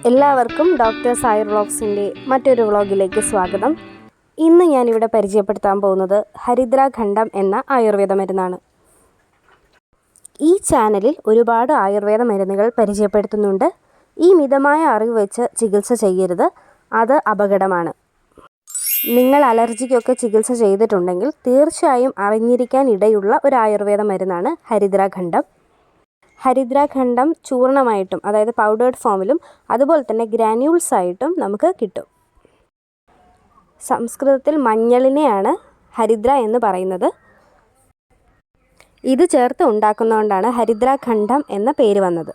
എല്ലാവർക്കും ഡോക്ടേഴ്സ് ayurvlogsന്റെ മറ്റൊരു വ്ളോഗിലേക്ക് സ്വാഗതം. ഇന്ന് ഞാൻ ഇവിടെ പരിചയപ്പെടുത്താൻ പോകുന്നത് ഹരിദ്രാഖണ്ഡം എന്ന ആയുർവേദ മരുന്നാണ്. ഈ ചാനലിൽ ഒരുപാട് ആയുർവേദ മരുന്നുകൾ പരിചയപ്പെടുത്തുന്നുണ്ട്. ഈ മിതമായ അറിവ് വെച്ച് ചികിത്സ ചെയ്യരുത്, അത് അപകടമാണ്. നിങ്ങൾ അലർജിക്കൊക്കെ ചികിത്സ ചെയ്തിട്ടുണ്ടെങ്കിൽ തീർച്ചയായും അറിഞ്ഞിരിക്കാൻ ഇടയുള്ള ഒരു ആയുർവേദ മരുന്നാണ് ഹരിദ്രാഖണ്ഡം. ഹരിദ്രാഖണ്ഡം ചൂർണമായിട്ടും അതായത് പൗഡേർഡ് ഫോമിലും അതുപോലെ തന്നെ ഗ്രാന്യൂൾസ് ആയിട്ടും നമുക്ക് കിട്ടും. സംസ്കൃതത്തിൽ മഞ്ഞളിനെയാണ് ഹരിദ്ര എന്ന് പറയുന്നത്. ഇത് ചേർത്ത് ഉണ്ടാക്കുന്നതുകൊണ്ടാണ് ഹരിദ്രാഖണ്ഡം എന്ന പേര് വന്നത്.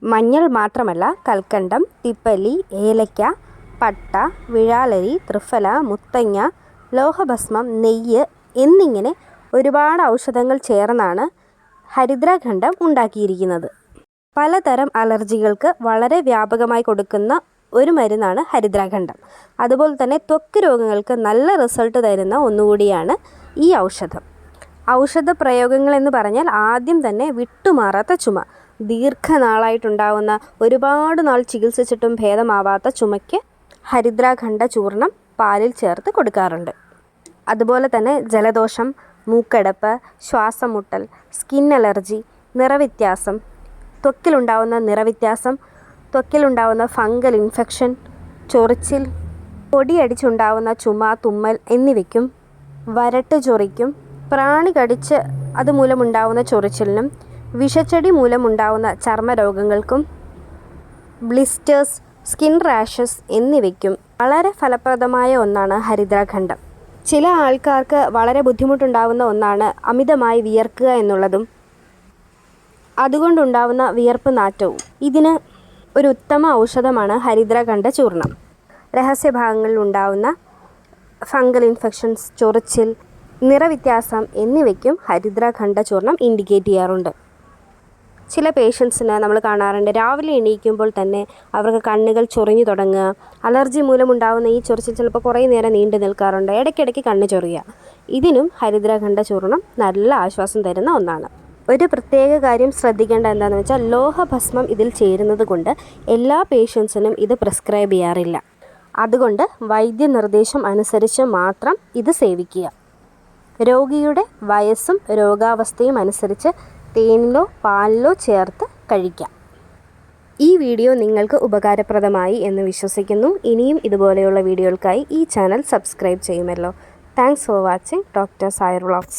മഞ്ഞൾ മാത്രമല്ല, കൽക്കണ്ടം, തിപ്പല്ലി, ഏലയ്ക്ക, പട്ട, വിഴാലരി, ത്രിഫല, മുത്തങ്ങ, ലോഹഭസ്മം, നെയ്യ് എന്നിങ്ങനെ ഒരുപാട് ഔഷധങ്ങൾ ചേർന്നാണ് ഹരിദ്രാഖണ്ഡം ഉണ്ടാക്കിയിരിക്കുന്നത്. പലതരം അലർജികൾക്ക് വളരെ വ്യാപകമായി കൊടുക്കുന്ന ഒരു മരുന്നാണ് ഹരിദ്രാഖണ്ഡം. അതുപോലെ തന്നെ ത്വക്ക് രോഗങ്ങൾക്ക് നല്ല റിസൾട്ട് തരുന്ന ഒന്നുകൂടിയാണ് ഈ ഔഷധം. ഔഷധ പ്രയോഗങ്ങൾ എന്ന് പറഞ്ഞാൽ ആദ്യം തന്നെ വിട്ടുമാറാത്ത ചുമ, ദീർഘനാളായിട്ടുണ്ടാവുന്ന ഒരുപാട് നാൾ ചികിത്സിച്ചിട്ടും ഭേദമാവാത്ത ചുമയ്ക്ക് ഹരിദ്രാഖണ്ഡ ചൂർണം പാലിൽ ചേർത്ത് കൊടുക്കാറുണ്ട്. അതുപോലെ തന്നെ ജലദോഷം, മൂക്കടപ്പ്, ശ്വാസം മുട്ടൽ, സ്കിൻ അലർജി, നിറവ്യത്യാസം, ത്വക്കിലുണ്ടാവുന്ന നിറവ്യത്യാസം, ത്വക്കിലുണ്ടാവുന്ന ഫംഗൽ ഇൻഫെക്ഷൻ, ചൊറിച്ചിൽ, പൊടിയടിച്ചുണ്ടാവുന്ന ചുമ, തുമ്മൽ എന്നിവയ്ക്കും, വരട്ട് ചൊറിക്കും, പ്രാണി കടിച്ച് അതുമൂലമുണ്ടാവുന്ന ചൊറിച്ചിലിനും, വിഷച്ചെടി മൂലമുണ്ടാവുന്ന ചർമ്മരോഗങ്ങൾക്കും, ബ്ലിസ്റ്റേഴ്സ്, സ്കിൻ റാഷസ് എന്നിവയ്ക്കും വളരെ ഫലപ്രദമായ ഒന്നാണ് ഹരിദ്രാഖണ്ഡം. ചില ആൾക്കാർക്ക് വളരെ ബുദ്ധിമുട്ടുണ്ടാവുന്ന ഒന്നാണ് അമിതമായി വിയർക്കുക എന്നുള്ളതും അതുകൊണ്ടുണ്ടാവുന്ന വിയർപ്പ് നാറ്റവും. ഇതിന് ഒരു ഉത്തമ ഔഷധമാണ് ഹരിദ്രാഖണ്ഡ ചൂർണം. രഹസ്യഭാഗങ്ങളിൽ ഉണ്ടാവുന്ന ഫംഗൽ ഇൻഫെക്ഷൻസ്, ചൊറിച്ചിൽ, നിറവ്യത്യാസം എന്നിവയ്ക്കും ഹരിദ്രാഖണ്ഡ ചൂർണം ഇൻഡിക്കേറ്റ് ചെയ്യാറുണ്ട്. ചില പേഷ്യൻസിന് നമ്മൾ കാണാറുണ്ട്, രാവിലെ എണീക്കുമ്പോൾ തന്നെ അവർക്ക് കണ്ണുകൾ ചൊറിഞ്ഞു തുടങ്ങുക. അലർജി മൂലമുണ്ടാകുന്ന ഈ ചൊറിച്ചിൽ ചിലപ്പോൾ കുറേ നേരം നീണ്ടു നിൽക്കാറുണ്ട്. ഇടയ്ക്കിടയ്ക്ക് കണ്ണ് ചൊറിയുക. ഇതിനും ഹരിദ്രാഖണ്ഡ ചൂർണം നല്ല ആശ്വാസം തരുന്ന ഒന്നാണ്. ഒരു പ്രത്യേക കാര്യം ശ്രദ്ധിക്കേണ്ട എന്താണെന്ന് വെച്ചാൽ, ലോഹഭസ്മം ഇതിൽ ചേരുന്നത് കൊണ്ട് എല്ലാ പേഷ്യൻസിനും ഇത് പ്രിസ്ക്രൈബ് ചെയ്യാറില്ല. അതുകൊണ്ട് വൈദ്യനിർദ്ദേശം അനുസരിച്ച് മാത്രം ഇത് സേവിക്കുക. രോഗിയുടെ വയസ്സും രോഗാവസ്ഥയും അനുസരിച്ച് തേനിലോ പാലിലോ ചേർത്ത് കഴിക്കാം. ഈ വീഡിയോ നിങ്ങൾക്ക് ഉപകാരപ്രദമായി എന്ന് വിശ്വസിക്കുന്നു. ഇനിയും ഇതുപോലെയുള്ള വീഡിയോകൾക്കായി ഈ ചാനൽ സബ്സ്ക്രൈബ് ചെയ്യുമല്ലോ. Thanks for watching doctors ayurvlogs.